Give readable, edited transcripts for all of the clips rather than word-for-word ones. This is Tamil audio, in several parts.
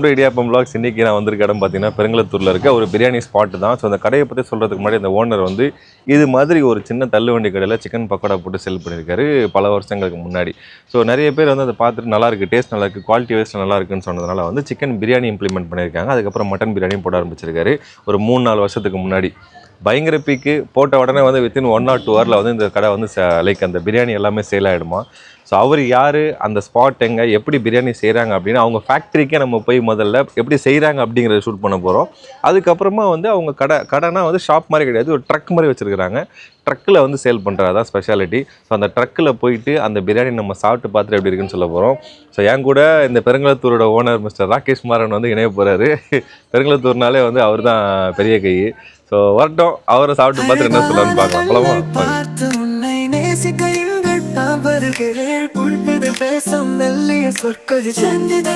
இடியாப்பம் வ்ளாக்ஸ் இன்றைக்கி நான் வந்திருக்க இடம் பார்த்தீங்கன்னா பெருங்களத்தூரில் இருக்க ஒரு பிரியாணி ஸ்பாட் தான். ஸோ அந்த கடையை பற்றி சொல்கிறதுக்கு முன்னாடி அந்த ஓனர் வந்து இது மாதிரி ஒரு சின்ன தள்ளுவண்டி கடையில் சிக்கன் பக்கோடா போட்டு செல் பண்ணியிருக்காரு பல வருஷங்களுக்கு முன்னாடி. ஸோ நிறைய பேர் வந்து அதை பார்த்துட்டு நல்லாயிருக்கு, டேஸ்ட் நல்லாயிருக்கு, குவாலிட்டி வைஸில் நல்லா இருக்குன்னு சொன்னதுனால வந்து சிக்கன் பிரியாணி இம்ப்ளிமெண்ட் பண்ணியிருக்காங்க. அதுக்கப்புறம் மட்டன் பிரியாணியும் போட ஆரம்பிச்சிருக்காரு ஒரு 3-4 வருஷத்துக்கு முன்னாடி. பயங்கர பீக்கு போட்ட உடனே வந்து வித்தின் 1 or 2 ஹவரில் வந்து இந்த கடை வந்து லைக் அந்த பிரியாணி எல்லாமே சேல் ஆகிடுமா. ஸோ அவர் யார், அந்த ஸ்பாட் எங்கே, எப்படி பிரியாணி செய்கிறாங்க அப்படின்னு அவங்க ஃபேக்ட்ரிக்கே நம்ம போய் முதல்ல எப்படி செய்கிறாங்க அப்படிங்கிறத ஷூட் பண்ண போகிறோம். அதுக்கப்புறமா வந்து அவங்க கடைனா வந்து ஷாப் மாதிரி கிடையாது, ஒரு ட்ரக் மாதிரி வச்சுருக்கிறாங்க. ட்ரக்கில் வந்து சேல் பண்ணுறது தான் ஸ்பெஷாலிட்டி. ஸோ அந்த ட்ரக்கில் போயிட்டு அந்த பிரியாணி நம்ம சாப்பிட்டு பார்த்துட்டு எப்படி இருக்குன்னு சொல்ல போகிறோம். ஸோ என் கூட இந்த பெருங்களத்தூரோட ஓனர் மிஸ்டர் ராகேஷ் மாறன் வந்து இணைய போகிறாரு. பெருங்களத்தூர்னாலே வந்து அவர் தான் பெரிய கை. ஸோ வரட்டும், அவரை சாப்பிட்டு பார்த்துட்டு என்ன சொல்லலாம்னு பார்க்கலாம். போலாமா? பேசும் மெல்லிய சொற்கள் சென்னிதை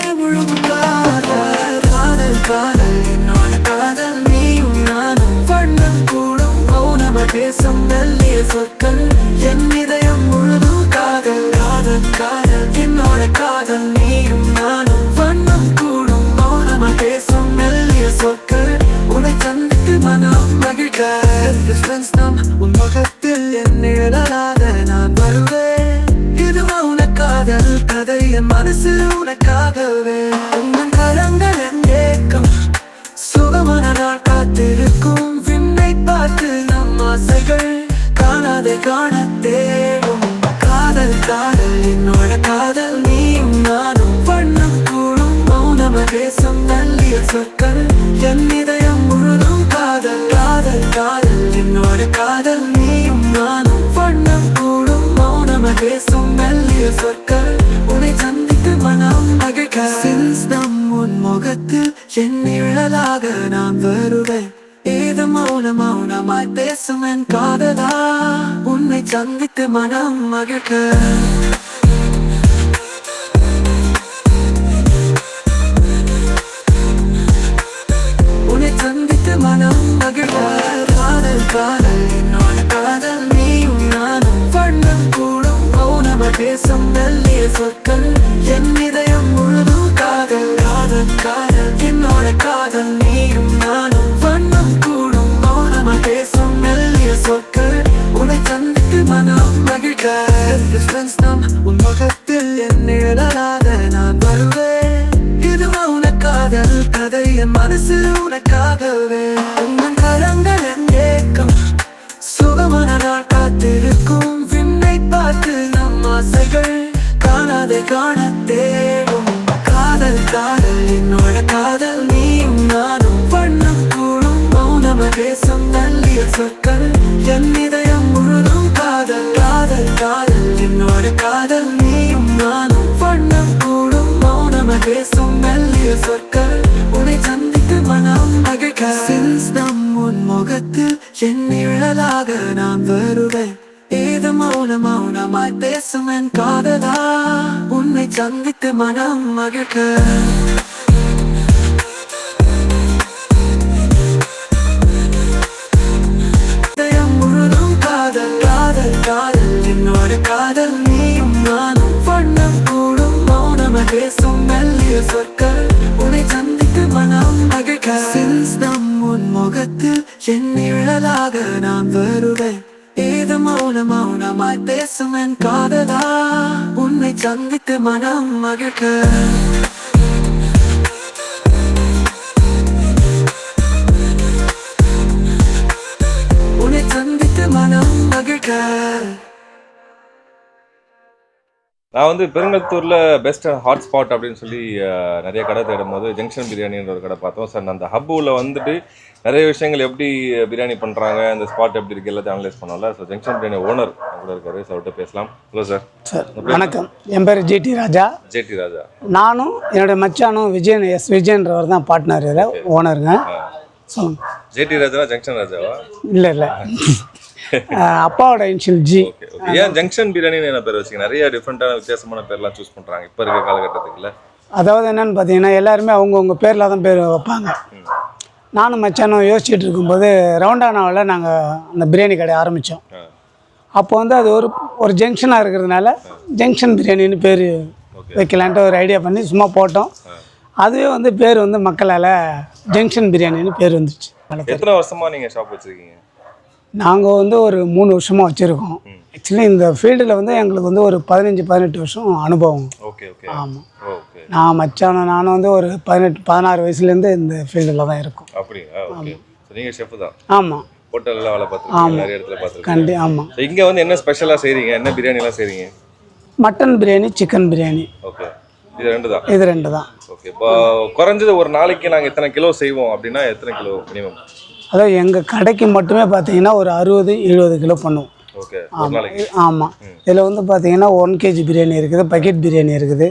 என்னோட காதல் நீயும் நானும் வண்ணம் கூடும் மௌனம பேசும் மெல்லிய சொற்கள் என் இதயம் முழுதும் காதல் காதல் காதல் என்னோட காதல் நீயும் நானும் வண்ணம் கூடும் மௌனம பேசும் மெல்லிய சொற்கள் உன்னை சந்தித்து மனம் மகிழ்க நம் உன் முகத்தில் என் நிழலாக நான் வருவேன். இது உனக்காதல் கதை, என் மனசு உனக்காகவே. உன் கரங்கள் என் ஏக்கம் சுகமான நாள் காத்திருக்கும். விண்ணை பார்த்து நம் ஆசைகள் காணாதை காண தேடும். காதல் காதல் என்னோட காதல் நீயும் நானும் வண்ணம் கூடும் மௌனம பேசும் நல்லிய சொற்கள் என் இதயம் முழுதும் காதல் காதல் காதல் என்னோட காதல் நீயும் நானும் வண்ணம் கூடும் மௌனம பேசும் நல்லிய சொற்கள் உன்னை சந்தித்து மனம் மகிழ்க. சின்னம் உன் முகத்தில் என் நிழலாக நான் வருவேன். ஏது மௌனம் மௌனமாய் பேசும் என் காதலா உன்னை சந்தித்து மனம் மகிழ்க. உன்னை சந்தித்து மனம் மகிழ்க. காதல் காதல் என்னோட காதல் நீயும் நானும் வண்ணம் கூடும் மௌனம பேசும் நல்லிய சொற்கள் என் இதயம் முழுதும் காதல் காதல் காதல் என்னோட காதல் நீயும் நானும் வண்ணம் கூடும் மௌனம பேசும் நல்லிய சொற்கள் உன்னை சந்தித்து மனம் மகிழ்க. நம் உன் முகத்தில் என் நிழலாக நான் வருவேன். இது உனக்காதல் கதை, என் மனசு உனக்காகவே. உன் கரங்கள் என் ஏக்கம் சுகமான நாள் காத்திருக்கும். விண்ணை பார்த்து நம் ஆசைகள் காணாதை காண தேடும். காதல் காதல் என்னோட காதல் நீயும் நானும் வண்ணம் கூடும் மௌனம பேசும் நல்லிய சொற்கள் என் இதயம் முழுதும் காதல் காதல் காதல் என்னோட காதல் நீயும் நானும் வண்ணம் கூடும் மௌனம பேசும் நல்லிய சொற்கள் உன்னை சந்தித்து மனம் மகிழ்க. நம் உன் முகத்தில் என் நிழலாக நான் வருவேன். ஏது மௌனம் மௌனமாய் பேசும் என் காதலா உன்னை சந்தித்து மனம் மகிழ்க. இதயம் முழுதும் காதல் காதல் காதல் என்னோட காதல் நீயும் நானும் வண்ணம் கூடும் மௌனம பேசும் மெல்லிய சொற்கள் உன்னை சந்தித்து மனம் மகிழ்க. நம் உன் முகத்தில் என் நிழலாக நான் வருவேன். ஏது மௌனம் மௌனமாய் பேசும் என் காதலா உன்னை சந்தித்து மனம் மகிழ்க. உன்னை சந்தித்து மனம் மகிழ்க. நான் வந்து பெருங்களத்தூரில் பெஸ்ட் ஹாட் ஸ்பாட் அப்படின்னு சொல்லி நிறைய கடை தேடும் போது ஜங்ஷன் பிரியாணின்ற ஒரு கடை பார்த்தோம். சார் அந்த ஹப்பில் வந்துட்டு நிறைய விஷயங்கள் எப்படி பிரியாணி பண்ணுறாங்க, அந்த ஸ்பாட் எப்படி இருக்குது எல்லாத்தையும் அனலைஸ் பண்ணோம்ல. ஸோ ஜங்ஷன் பிரியாணி ஓனர் கூட இருக்காரு, ஸோ அவர்கிட்ட பேசலாம். Hello sir. சார் வணக்கம், என் பேர் ஜேடி ராஜா. ஜேடி ராஜா. நானும் என்னுடைய மச்சானும் விஜயன்றவர் தான் பார்ட்னர், இதில் ஓனருங்க. சொல்லுங்க. ஜேடி ராஜா ஜங்ஷன் ராஜாவா? இல்லை இல்லை, அப்பாவோட இன்ஷியல் ஜி. ஏன் ஜங்ஷன் பிரியாணி என்ன பேர் வச்சுக்க? நிறைய டிஃப்ரெண்டான வித்தியாசமான பேர்லாம் சூஸ் பண்ணுறாங்க இப்போ இருக்க காலகட்டத்துக்குள்ள. அதாவது என்னன்னு பார்த்தீங்கன்னா எல்லாருமே அவங்கவுங்க பேரில் தான் பேர் வைப்பாங்க. நானும் மச்சானும் யோசிச்சுட்டு இருக்கும்போது ரவுண்டானாவில் நாங்கள் அந்த பிரியாணி கடை ஆரம்பித்தோம். அப்போ வந்து அது ஒரு ஜங்ஷனாக இருக்கிறதுனால ஜங்ஷன் பிரியாணின்னு பேர் வைக்கலான்ட்டு ஒரு ஐடியா பண்ணி சும்மா போட்டோம். அதுவே வந்து பேர் வந்து மக்களால் ஜங்ஷன் பிரியாணின்னு பேர் வந்துச்சு. எத்தனை வருஷமா நீங்கள் ஷாப் வச்சுருக்கீங்க? நாங்கள் வந்து ஒரு 3 வருஷமாக வச்சுருக்கோம். ஆக்சுவலி இந்த ஃபீல்டில் வந்து எங்களுக்கு வந்து ஒரு 15-18 வருஷம் அனுபவம். Okay okay. ஆமாம். ஓகே. நானும் வந்து ஒரு 18-16 வயசுலேருந்து இந்த ஃபீல்டில் தான் இருக்கும். அப்படிங்களா? ஓகே. நீங்கள் ஷெஃப் தான்? ஆமாம். ஹோட்டலில் வேலை பார்த்துருக்கீங்க, நிறைய இடத்துல பார்த்துருக்கீங்க. ஆமாம். இங்கே வந்து என்ன ஸ்பெஷலாக செய்கிறீங்க? என்ன பிரியாணிலாம் செய்கிறீங்க? Mutton biryani, chicken biryani. Okay. இது ரெண்டு தான்? இது ரெண்டு தான். ஓகே. இப்போ குறைஞ்சது ஒரு நாளைக்கு நாங்கள் எத்தனை கிலோ செய்வோம் அப்படின்னா எத்தனை கிலோ மினிமம்? அதாவது எங்கள் கடைக்கு மட்டுமே பார்த்தீங்கன்னா ஒரு 60-70 கிலோ பண்ணுவோம். ஓகே. ஆமாம். இதில் வந்து பார்த்தீங்கன்னா 1 kg பிரியாணி இருக்குது, பக்கெட் பிரியாணி இருக்குது,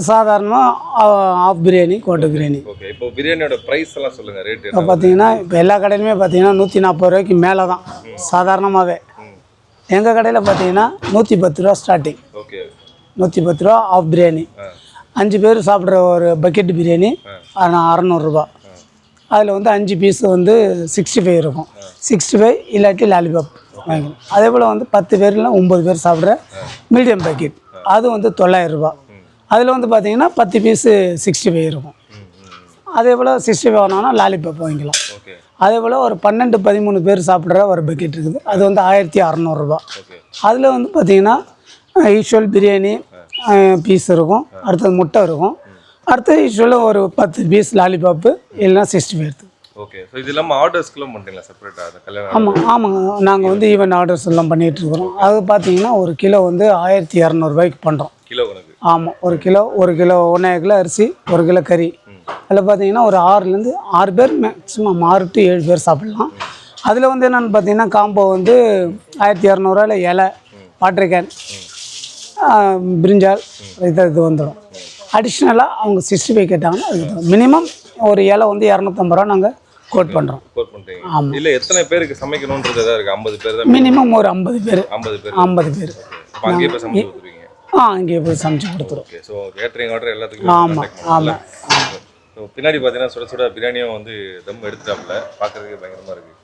சாதாரணமாக ஆஃப் பிரியாணி, கோட்டை பிரியாணி. ஓகே. இப்போ பிரியாணியோட ப்ரைஸ் எல்லாம் சொல்லுங்கள், ரேட். இப்போ பார்த்தீங்கன்னா இப்போ எல்லா கடையிலுமே பார்த்தீங்கன்னா 140 ரூபாய்க்கு மேலே தான் சாதாரணமாகவே. எங்கள் கடையில் பார்த்தீங்கன்னா 110 ரூபா ஸ்டார்டிங். ஓகே. 110 ரூபா ஆஃப் பிரியாணி. 5 பேர் சாப்பிட்ற ஒரு பக்கெட் பிரியாணி 600 ரூபா. அதில் வந்து 5 பீஸ் வந்து 65 இருக்கும். 65 இல்லாட்டி லாலிபாப் வாங்கிக்கணும். அதே போல் வந்து 10 பேர்லாம் 9 பேர் சாப்பிட்ற மீடியம் பேக்கெட் அது வந்து 900 ரூபா. அதில் வந்து பார்த்தீங்கன்னா 10 பீஸு 65 இருக்கும். அதே போல் 65 வாங்கினோன்னா லாலிபாப் வாங்கிக்கலாம். அதே போல் ஒரு 12-13 பேர் சாப்பிட்ற ஒரு பக்கெட் இருக்குது, அது வந்து 1600 ரூபா. அதில் வந்து பார்த்தீங்கன்னா யூஷுவல் பிரியாணி பீஸ் இருக்கும், அடுத்தது முட்டை இருக்கும், அடுத்தது யூஸ்வலாக ஒரு 10 பீஸ் லாலிபாப்பு இல்லைனா 65 எடுத்து. ஓகே. ஸோ இது இல்லாமல் ஆர்டர்ஸ்க்குலாம் பண்ணுறீங்களா செப்பரேட்டாக? கல்யாணம். ஆமாங்க. நாங்கள் வந்து ஈவெண்ட் ஆர்டர்ஸ் எல்லாம் பண்ணிகிட்ருக்குறோம். அது பார்த்தீங்கன்னா ஒரு கிலோ வந்து 1200 ரூபாய்க்கு பண்ணுறோம். கிலோ கணக்கு? ஆமாம். ஒரு கிலோ 1.5 கிலோ அரிசி, 1 கிலோ கறி. அதில் பார்த்தீங்கன்னா ஒரு 6 பேர் மேக்ஸிமம் 6 to 7 பேர் சாப்பிட்லாம். அதில் வந்து என்னென்னு பார்த்தீங்கன்னா காம்போ வந்து 1200 இலை, வாட்டர் கேன், பிரிஞ்சால் இது வந்துடும். அடிஷ்னலாக அவங்க 65 கேட்டாங்கன்னா அதுக்கு மினிமம் ஒரு இலை வந்து 250 ரூபா நாங்கள் கோட் பண்ணுறோம். ஆமாம். இல்லை எத்தனை பேருக்கு சமைக்கணுன்றது தான் இருக்குது? 50 பேர் தான் மினிமம். ஒரு 50 பேர். 50 பேர். அங்கேயே போய் சமைச்சு கொடுத்துருவீங்க? அங்கேயே போய் சமைச்சு கொடுத்துருவோம். ஓகே. ஸோ கேட்டரிங் ஆர்டர் எல்லாத்துக்கும்? ஆமாம். ஸோ பின்னாடி பார்த்தீங்கன்னா சுட சுட பிரியாணியும் வந்து தம் எடுத்துட்டாப்புல, பார்க்குறதுக்கு பயங்கரமாக இருக்குது.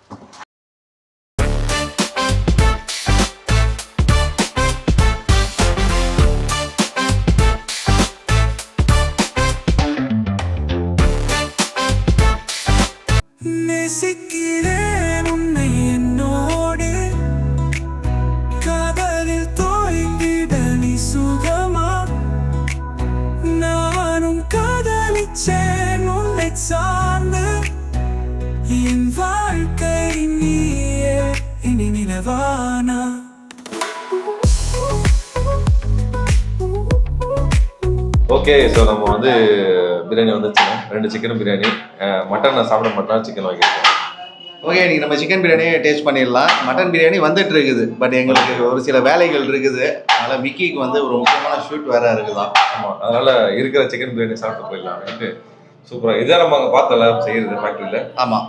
நேசிக்கிறேன் உன்னை என்னோடு, காதலில் தோய்ந்திட நீ சுகமா, நானும் காதலிச்சேன் உன்னை சார்ந்து, என் வாழ்க்கை நீயே இனி நிலவானா. ஓகே. ஸோ நம்ம வந்து பிரியாணி வந்துச்சுன்னா 2 சிக்கன் பிரியாணி, மட்டன் நான் சாப்பிட மாட்டேன், சிக்கன் வாங்கியிருக்கோம். ஓகே, இன்றைக்கி நம்ம சிக்கன் பிரியாணியை டேஸ்ட் பண்ணிடலாம். மட்டன் பிரியாணி வந்துட்டு இருக்குது, பட் எங்களுக்கு ஒரு சில வேலைகள் இருக்குது, அதனால் விக்கிக்கு வந்து ஒரு முக்கியமான ஷூட் வேறு இருக்குதான். ஆமாம், அதனால் இருக்கிற சிக்கன் பிரியாணி சாப்பிட்டு போயிடலாம்ட்டு. சூப்பராக இதான் நம்ம அங்கே பார்த்தல செய்கிறது ஃபேக்ட்ரியில். ஆமாம்,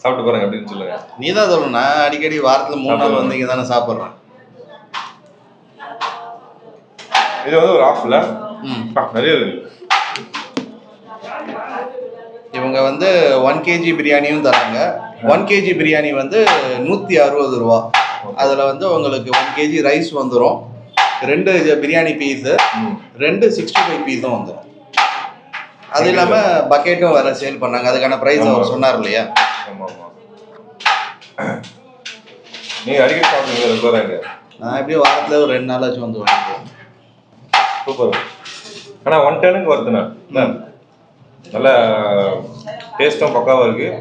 சாப்பிட்டு பாருங்க அப்படின்னு சொல்லுங்கள். நீ தான் சொல்லணும், நான் அடிக்கடி வாரத்தில் 3 நாள் வந்து இங்கே தானே சாப்பிட்றேன். இது வந்து ஒரு ஆஃபில் நிறைய இருக்குது. இவங்க வந்து 1 kg பிரியாணியும் தராங்க. 1 kg பிரியாணி வந்து 160 ரூபா. அதில் வந்து உங்களுக்கு 1 kg ரைஸ் வந்துடும், 2 பிரியாணி பீஸு, 2 65 பீஸும் வந்துடும். அது இல்லாமல் பக்கெட்டும் வேறு சேல் பண்ணாங்க, அதுக்கான ப்ரைஸ் அவர் சொன்னார் இல்லையா? ஆமாம் ஆமாம். நீங்கள் அடிக்கடி சாப்பிடுங்க ரெகுலராக? நான் எப்படியும் வாரத்தில் ஒரு 2 நாளாச்சும் வந்து வாங்கிக்குவேன். சூப்பர். ஆனால் 1 டனுக்கு வருதுண்ணா, நல்லா டேஸ்ட்டும் பக்காவாக இருக்குது,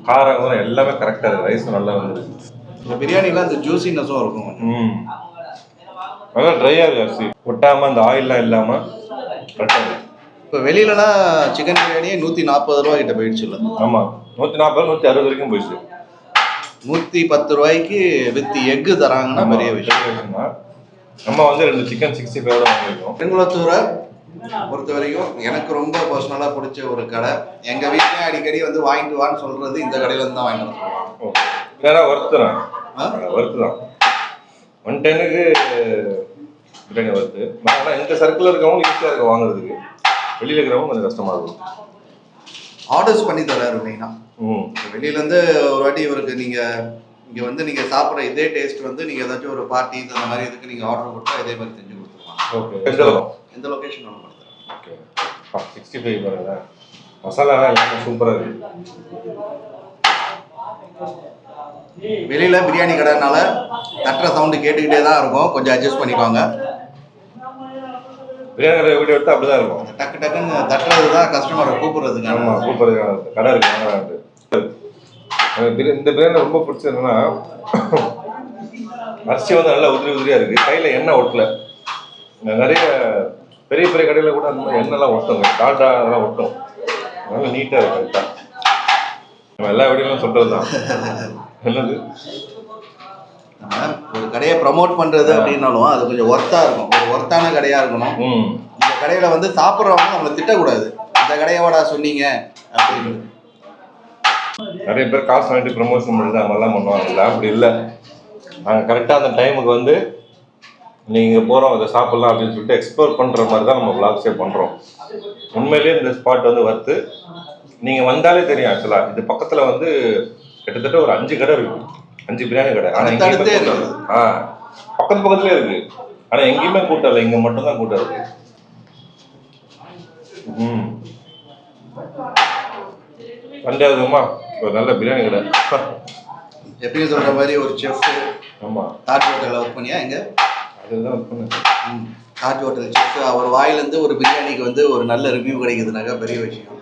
காரம் எல்லாமே கரெக்டாக இருக்குது, ரைஸும் நல்லா வந்துருக்கு. இந்த பிரியாணிலாம் இந்த ஜூசினஸும் இருக்கும். நல்லா ட்ரையாக இருக்குது, அரிசி ஒட்டாமல் அந்த ஆயிலெலாம் இல்லாமல் கரெக்டாக இருக்குது. இப்போ வெளியிலலாம் சிக்கன் பிரியாணியே 140 ரூபா கிட்ட போயிடுச்சு இல்லை? ஆமாம், 140 160 வரைக்கும் போயிடுச்சு. 110 ரூபாய்க்கு வித் எக்கு தராங்கன்னா பெரிய விஷயம். நம்ம வந்து 2 சிக்கன் 65 வாங்கியிருக்கோம். பெருங்குளத்தூரை பொறுத்த வரைக்கும் எனக்கு ரொம்ப பர்சனலாக பிடிச்ச ஒரு கடை. எங்கள் வீட்டிலே அடிக்கடி வந்து வாங்கிட்டு வான்னு சொல்கிறது இந்த கடையிலேருந்து தான் வாங்கிட்டு வரோம். வேற ஒர்த்து தான், ஒர்த்து தான். 1 டனுக்கு பிரியாணி ஒர்த்து. ஆனால் இந்த சர்க்கிளில் இருக்கவங்க ஈஸியாக இருக்க வாங்குறதுக்கு, வெளியில் இருக்கிறவங்க கொஞ்சம் கஷ்டமாக இருக்கும். ஆர்டர்ஸ் பண்ணி தராரு மெயினாக. வெளியிலேருந்து ஒரு வாட்டி இவருக்கு நீங்கள் இங்கே வந்து நீங்கள் சாப்பிட்ற இதே டேஸ்ட் வந்து நீங்கள் ஏதாச்சும் ஒரு பார்ட்டி அந்த மாதிரி இதுக்கு நீங்கள் ஆர்டர் கொடுத்தா இதே மாதிரி செஞ்சு கொடுத்துருவாங்க. ஓகே. எந்த லொக்கேஷன் வேணும் பண்ணுறேன். ஓகே. 65 பாருங்களேன், மசாலாலாம் எல்லாமே சூப்பராக இருக்குது. வெளியில் பிரியாணி கடைனால தட்டுற சவுண்டு கேட்டுக்கிட்டே தான் இருக்கும், கொஞ்சம் அட்ஜஸ்ட் பண்ணிக்கோங்க. பிரியாணி கடை வீடியோ எடுத்தால் அப்படி தான் இருக்கும். டக்கு டக்குன்னு தட்டுறது தான் கஸ்டமரை கூப்பிட்றதுக்கான. ஆமாம், கூப்பிட்றதுக்கான கடை இருக்குது. இந்த பிரியாணி ரொம்ப பிடிச்சது என்னன்னா, அரிசி வந்து நல்லா உதிரியாக இருக்குது, கையில் எண்ணெய் ஒட்டலை. நிறைய பெரிய பெரிய கடையில் கூட அந்த மாதிரி எண்ணெய்லாம் ஒட்டுங்க, டால்டா அதெல்லாம் ஒட்டும். நல்லா நீட்டாக இருக்குது. கரெக்டாக நம்ம எல்லா வீடியோலாம் சொல்கிறது தான். என்னது, ஒரு கடையை ப்ரமோட் பண்ணுறது அப்படின்னாலும் அது கொஞ்சம் ஒர்த்தாக இருக்கும், ஒரு ஒர்த்தான கடையாக இருக்கணும். இந்த கடையில் வந்து சாப்பிட்றவங்க நம்மளை திட்டக்கூடாது, இந்த கடையோட சொன்னீங்க அப்படின்னு. நிறைய பேர் காசு வாங்கிட்டு ப்ரமோஷன் பண்ணுறது அந்த மாதிரிலாம் பண்ணுவாங்க. இல்லை, அப்படி இல்லை. நாங்கள் கரெக்டாக அந்த டைமுக்கு வந்து நீங்கள் போகிறோம் அதை சாப்பிட்லாம் அப்படின்னு சொல்லிட்டு எக்ஸ்ப்ளோர் பண்ணுற மாதிரி தான் நம்ம விளாக்ஸே பண்ணுறோம். உண்மையிலேயே இந்த ஸ்பாட் வந்து வர்த்து. நீங்கள் வந்தாலே தெரியும். ஆக்சுவலாக இது பக்கத்தில் வந்து கிட்டத்தட்ட ஒரு 5 கடை இருக்குது, 5 பிரியாணி கடை. ஆனால் எங்கேயுமே பக்கத்து பக்கத்துலேயே இருக்குது, ஆனால் எங்கேயுமே கூட்டம் இல்லை, இங்கே மட்டும்தான் கூட்டம் இருக்குது. பஞ்சாபுமா ஒரு நல்ல பிரியாணி கடை. எப்பயும் சொல்கிற மாதிரி ஒரு செஃப். ஆமாம், தாஜ் ஹோட்டலில் ஒர்க் பண்ணியா? எங்கே? அதுதான் ஒர்க் பண்ணேன். Taj hotel chef. அவர் வாயிலேருந்து ஒரு பிரியாணிக்கு வந்து ஒரு நல்ல ரிவ்யூ கிடைக்குதுனாக்கா பெரிய விஷயம்.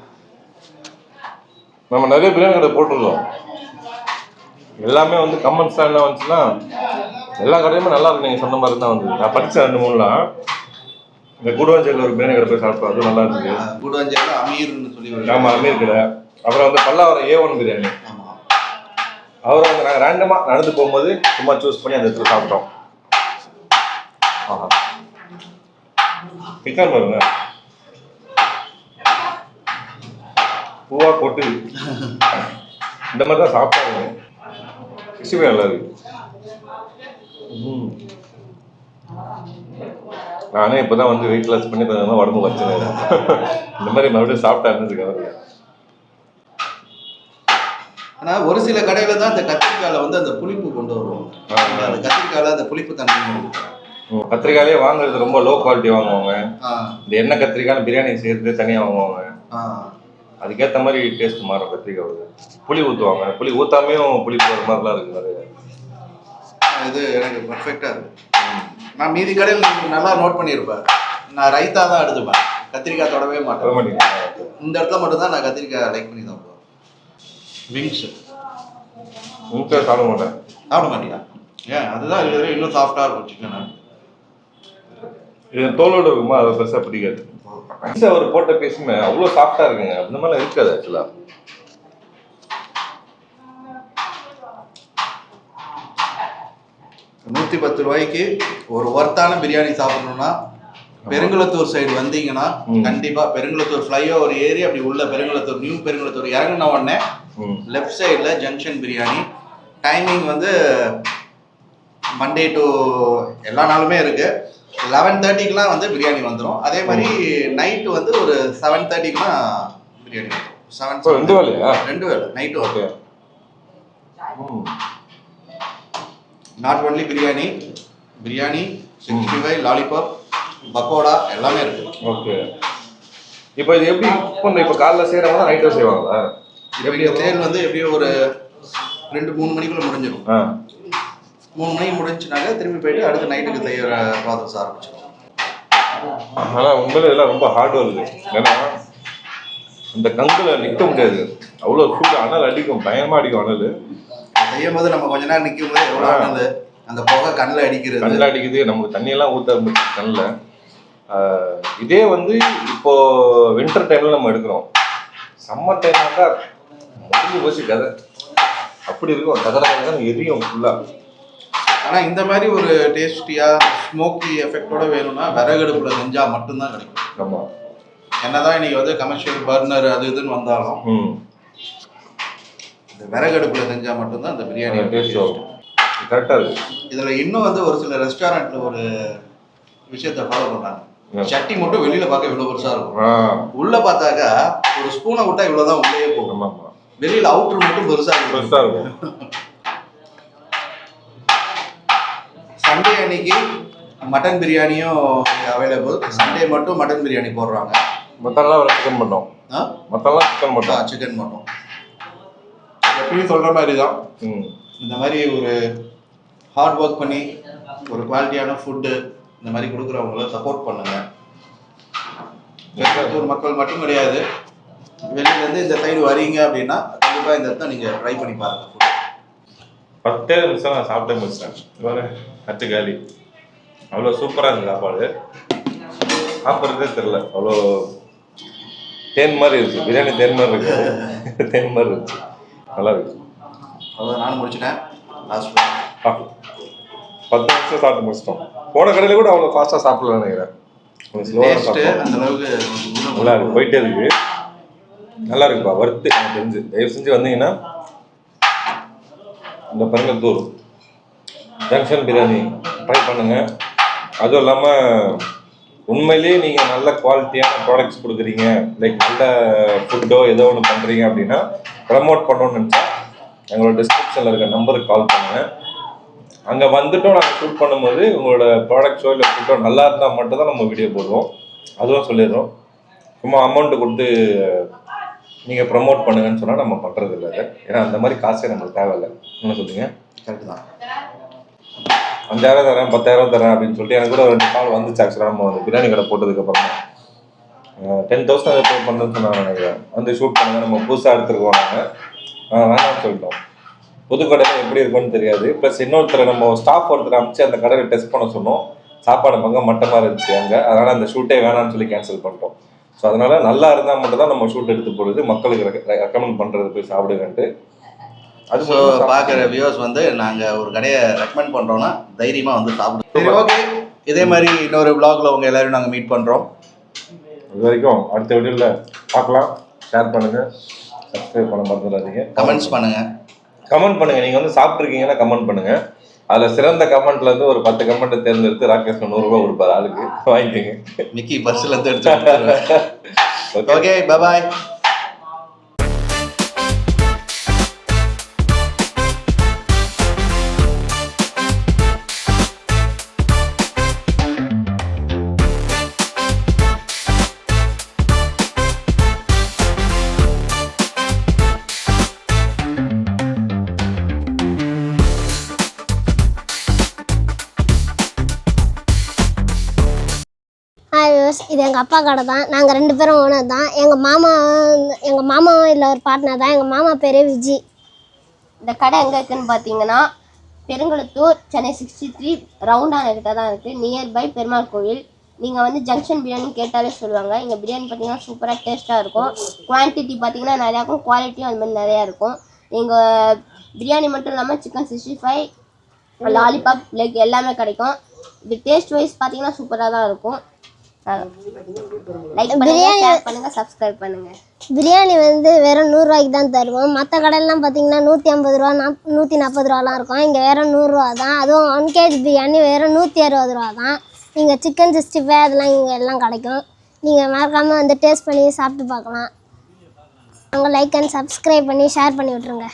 நம்ம நிறைய பிரியாணி கடை போட்டிருக்கோம். எல்லாமே வந்து கமெண்ட்ஸ்லாம் என்ன வந்துச்சுன்னா, எல்லா கடையுமே நல்லா இருக்கு நீங்கள் சொன்ன மாதிரி தான் வந்து. நான் படித்த 2-3லாம் இந்த கூடுவாஞ்சேரியில் ஒரு பிரியாணி கடை போய் சாப்பிட்டோம், அது நல்லா இருந்துச்சு. கூடுவாஞ்சேரியில் அமீர்னு சொல்லி. ஆமாம், அமீர் கடை. அப்புறம் வந்து பல்லாவரம் A1 பிரியாணி. அவரை வந்து நாங்கள் ரேண்டமாக நடந்து போகும்போது சும்மா சூஸ் பண்ணி அந்த இடத்துல சாப்பிட்டோம். சிக்கன் பாருங்க, பூவா போட்டு இந்த மாதிரி தான் சாப்பிட்டாங்க. 65 நல்லா இருக்கு. நானே இப்போதான் வந்து வெயிட் லாஸ் பண்ணி கொஞ்சம் உடம்பு வச்சேன். இந்த மாதிரி மறுபடியும் சாப்பிட்டா இருந்துச்சுக்காக. ஆனால் ஒரு சில கடையில் தான் அந்த கத்திரிக்காயில் வந்து அந்த புளிப்பு கொண்டு வருவாங்க. அந்த கத்திரிக்காயில் அந்த புளிப்பு தன்மை. கத்திரிக்காயே வாங்குறது ரொம்ப லோ குவாலிட்டி வாங்குவாங்க. இந்த எண்ணெய் கத்திரிக்காய் பிரியாணி செய்யறது தனியாக வாங்குவாங்க. அதுக்கேற்ற மாதிரி டேஸ்ட் மாறும் கத்திரிக்காய். புளி ஊற்றுவாங்க, புளி ஊற்றாமையும் புளி போகிற மாதிரிலாம் இருக்குது நிறைய. இது எனக்கு பர்ஃபெக்டாக இருக்குது. நான் மீதி கடையில் நல்லா நோட் பண்ணியிருப்பேன், நான் ரைத்தா தான் எடுத்துப்பேன், கத்திரிக்காய் தொடவே மாட்டேன். இந்த இடத்துல மட்டும்தான் நான் கத்திரிக்காய் லைக் பண்ணி தான் போவேன். விங்ஸ் சாப்பிட மாட்டேன். சாப்பிட மாட்டியா? ஏன்? அதுதான் இது இன்னும் சாஃப்டாக இருக்கும் சிக்கன். இது தோலோடு இருக்குமா, அதை பெருசாக பிடிக்காது. அவர் போட்ட பீஸுமே அவ்வளோ சாஃப்டாக இருக்குங்க, அந்த மாதிரிலாம் இருக்காது ஆக்சுவலாக. ₹110 ஒரு ஒர்த்தான பிரியாணி சாப்பிடணும்னா பெருங்குளத்தூர் சைடு வந்தீங்கன்னா கண்டிப்பாக பெருங்குளத்தூர் ஃப்ளைஓவர் ஏறி அப்படி உள்ள பெருங்குளத்தூர் நியூ பெருங்குளத்தூர் இறங்கின உடனே லெஃப்ட் சைடில் ஜங்ஷன் பிரியாணி. டைமிங் வந்து மண்டே டு எல்லா நாளுமே இருக்குது. 11:30க்குலாம் வந்து பிரியாணி வந்துடும். அதே மாதிரி நைட்டு வந்து ஒரு 7:30க்குலாம் பிரியாணி வந்துடும். 2 வேலையா? 2 வேலை night. Okay. Not only biryani, 65 lollipop, pakoda எல்லாமே இருக்குது. ஓகே. இப்போ இது எப்படி இப்போ காலைல செய்கிறவங்க நைட்டில் செய்வாங்களா? எப்படி சேல் வந்து எப்படியும் ஒரு 2-3 மணிக்குள்ளே முடிஞ்சிடும். 3 மணிக்கு முடிஞ்சுனாக்க திரும்பி போயிட்டு அடுத்த நைட்டுக்கு செய்கிற ப்ராசஸ் ஆரம்பிச்சிடும். ஆனால் உண்மையில இதெல்லாம் ரொம்ப ஹார்ட் ஒர்க்கு. ஏன்னா அந்த கங்கில் நிற்க முடியாது, அவ்வளோ சூடு, அனல் அடிக்கும், பயமாக அடிக்கும் அனல். செய்யும் போது நம்ம கொஞ்ச நேரம் நிற்கும் போது எவ்வளோ அனல், அந்த புகை கண்ணில் அடிக்குது. நமக்கு தண்ணியெல்லாம் ஊற்ற ஆரம்பிச்சு கண்ணில். இதே வந்து இப்போ வின்டர் டைமில் நம்ம எடுக்கிறோம், சம்மர் டைம்னாக்கா முடிஞ்சு போச்சு கதை. அப்படி இருக்கும், கதை எரியும் ஃபுல்லாக. ஆனால் இந்த மாதிரி ஒரு டேஸ்டியாக ஸ்மோக்கி எஃபெக்டோட வேணும்னா விறகடுப்பில் செஞ்சால் மட்டும்தான் கிடைக்கும். ஆமாம், என்னதான் இன்னைக்கு வந்து கமர்ஷியல் பர்னர் அது இதுன்னு வந்தாலும் இந்த விறகடுப்பில் செஞ்சால் மட்டும்தான் அந்த பிரியாணி டேஸ்ட் கரெக்டாக இருக்குது. இதில் இன்னும் வந்து ஒரு சில ரெஸ்டாரண்ட்டில் ஒரு விஷயத்தை ஃபாலோ பண்ணுறாங்க. சட்டி மட்டும் வெளியில் பார்க்க இவ்வளோ பெருசாக இருக்கும், உள்ளே பார்த்தாக்கா ஒரு ஸ்பூனை விட்டால் இவ்வளோ தான் உள்ளே போகும். வெளியில் அவுட்ரு மட்டும் பெருசாக இருக்கும். சண்டே அன்னைக்கு மட்டன் பிரியாணியும் அவைலபிள். சண்டே மட்டும் மட்டன் பிரியாணி போடுறாங்க. மற்றெல்லாம் ஒரு சிக்கன் மட்டும். மற்றெல்லாம் சிக்கன் மட்டும். சிக்கன் மட்டும். எப்பயும் சொல்கிற மாதிரி தான். இந்த மாதிரி ஒரு ஹார்ட் ஒர்க் பண்ணி ஒரு குவாலிட்டியான ஃபுட்டு இந்த மாதிரி கொடுக்குறவங்கள சப்போர்ட் பண்ணுங்கள். பெருங்கத்தூர் மக்கள் மட்டும் கிடையாது, வெளியிலேருந்து இந்த சைடு வரீங்க அப்படின்னா கண்டிப்பாக இந்த இடத்த நீங்கள் ட்ரை பண்ணி பாருங்கள். ஃபுட் 10 நிமிஷம் நான் சாப்பிட்டே முடிச்சிட்டேன். இவ்வளோ கட்டு காலி. அவ்வளோ சூப்பராக இருந்தது சாப்பாடு. சாப்பிட்றதே தெரில, அவ்வளோ தேன் மாதிரி இருந்துச்சு. பிரியாணி தேன் மாதிரி இருக்குது. தேன் மாதிரி இருந்துச்சு, நல்லா இருக்கு. அவ்வளோ நானும் முடிச்சிட்டேன். லாஸ்ட் 10 நிமிஷம் சாப்பிட்டு முடிச்சிட்டோம். போன கடையில் கூட அவ்வளோ ஃபாஸ்ட்டாக சாப்பிடலாம்னு நினைக்கிறேன். அந்த அளவுக்கு நல்லா இருக்கு, போயிட்டே இருக்கு. நல்லா இருக்குப்பா, வறுத்து எனக்கு தெரிஞ்சு. தயவு செஞ்சு வந்தீங்கன்னா இந்த பெருங்கத்தூர் ஜங்ஷன் பிரியாணி ட்ரை பண்ணுங்கள். அதுவும் இல்லாமல் உண்மையிலேயே நீங்கள் நல்ல குவாலிட்டியான ப்ராடக்ட்ஸ் கொடுக்குறீங்க, லைக் நல்ல ஃபுட்டோ ஏதோ ஒன்று பண்ணுறீங்க அப்படின்னா ப்ரமோட் பண்ணணும்னு நினச்சா எங்களோட டிஸ்கிரிப்ஷனில் இருக்க நம்பருக்கு கால் பண்ணுங்கள். அங்கே வந்துட்டோம் நாங்கள் ஷூட் பண்ணும்போது உங்களோட ப்ராடக்ட்ஸோ இல்லை ஃபுட்டோ நல்லா இருந்தால் மட்டும்தான் நம்ம வீடியோ போடுவோம். அதுவும் சொல்லிடுறோம். சும்மா அமௌண்ட்டு கொடுத்து நீங்கள் ப்ரமோட் பண்ணுங்கன்னு சொன்னால் நம்ம பண்ணுறது இல்லை. ஏன்னா அந்த மாதிரி காசே நம்மளுக்கு தேவையில்லை. என்ன சொல்லுங்க? கரெக்டு தான். 5000 தரேன் 10,000 தரேன் அப்படின்னு சொல்லிட்டு எனக்கு கூட 2 கால் வந்துச்சு. ஆக்சுவலாக நம்ம வந்து பிரியாணி கடை போட்டதுக்கப்புறமா 10,000 பே பண்ணுறேன்னு சொன்னாங்க. நினைக்கிறேன் வந்து ஷூட் பண்ணுங்க, நம்ம புதுசாக எடுத்துருக்கோம். நாங்கள் வேணாம்னு சொல்லிட்டோம். புது கடையில் எப்படி இருக்குன்னு தெரியாது. ப்ளஸ் இன்னொருத்தர் நம்ம ஸ்டாஃப் ஒருத்தர் அமைச்சு அந்த கடையில் டெஸ்ட் பண்ண சொன்னோம். சாப்பாடு பங்க மட்டமாக இருந்துச்சு அங்கே. அதனால் அந்த ஷூட்டே வேணான்னு சொல்லி கேன்சல் பண்ணிட்டோம். ஸோ அதனால் நல்லா இருந்தால் மட்டும் தான் நம்ம ஷூட் எடுத்து போடுறது, மக்களுக்கு ரெக்கமெண்ட் பண்ணுறது போய் சாப்பிடுங்கன்ட்டு. அது ஸோ பார்க்குற வியூவர்ஸ் வந்து நாங்கள் ஒரு கடையை ரெக்கமெண்ட் பண்ணுறோன்னா தைரியமாக வந்து சாப்பிடுவோம். சரி, ஓகே. இதே மாதிரி இன்னொரு விளாகில் உங்கள் எல்லோரும் நாங்கள் மீட் பண்ணுறோம். இது வரைக்கும் அடுத்த வீடியோவில் பார்க்கலாம். ஷேர் பண்ணுங்கள், சப்ஸ்கிரைப் பண்ண மறந்துடாதீங்க, கமெண்ட்ஸ் பண்ணுங்கள். கமெண்ட் பண்ணுங்கள். நீங்கள் வந்து சாப்பிட்ருக்கீங்கன்னா கமெண்ட் பண்ணுங்கள். அதில் சிறந்த கமெண்ட்லேருந்து ஒரு 10 கமெண்ட்டை தேர்ந்தெடுத்து ராகேஷ் 100 ரூபா கொடுப்பாரு, ஆளுக்கு வாங்கிக்கோங்க. மிக்கி பஸ்ஸில் எடுத்து ஓகே, பாய். இது எங்கள் அப்பா கடை தான். நாங்கள் 2 பேரும் ஓனர் தான். எங்கள் மாமாவும் இல்லை ஒரு பார்ட்னர் தான். எங்கள் மாமா பேர் விஜி. இந்த கடை எங்கே இருக்குதுன்னு பார்த்தீங்கன்னா பெருங்குளத்தூர், சென்னை 63 ரவுண்டான கிட்ட தான் இருக்குது, நியர்பை பெருமாள் கோவில். நீங்கள் வந்து ஜங்ஷன் பிரியாணி கேட்டாலே சொல்லுவாங்க. இங்கே பிரியாணி பார்த்தீங்கன்னா சூப்பராக டேஸ்ட்டாக இருக்கும். குவான்டிட்டி பார்த்தீங்கன்னா நிறையா இருக்கும், குவாலிட்டியும் அது மாதிரி நிறையா இருக்கும். எங்கள் பிரியாணி மட்டும் இல்லாமல் சிக்கன் 65, லாலிபாப், லெக் எல்லாமே கிடைக்கும். இது டேஸ்ட் வைஸ் பார்த்தீங்கன்னா சூப்பராக தான் இருக்கும். லைக் பண்ணுங்க, ஷேர் பண்ணுங்க, சப்ஸ்கிரைப் பண்ணுங்க. பிரியாணி வந்து வெறும் 100 ரூபாய்க்கு தான் தருவோம். மற்ற கடையெல்லாம் பார்த்தீங்கன்னா 150 ரூபா, 140 ரூபாலாம் இருக்கும். இங்கே வெறும் 100 ரூபா தான். அதுவும் 1 kg பிரியாணி வெறும் 160 ரூபா தான். நீங்கள் சிக்கன் 65 அதெல்லாம் இங்கே எல்லாம் கிடைக்கும். நீங்கள் மறக்காமல் வந்து டேஸ்ட் பண்ணி சாப்பிட்டு பார்க்கலாம். நாங்கள் லைக் அண்ட் சப்ஸ்கிரைப் பண்ணி ஷேர் பண்ணி விட்ருங்க.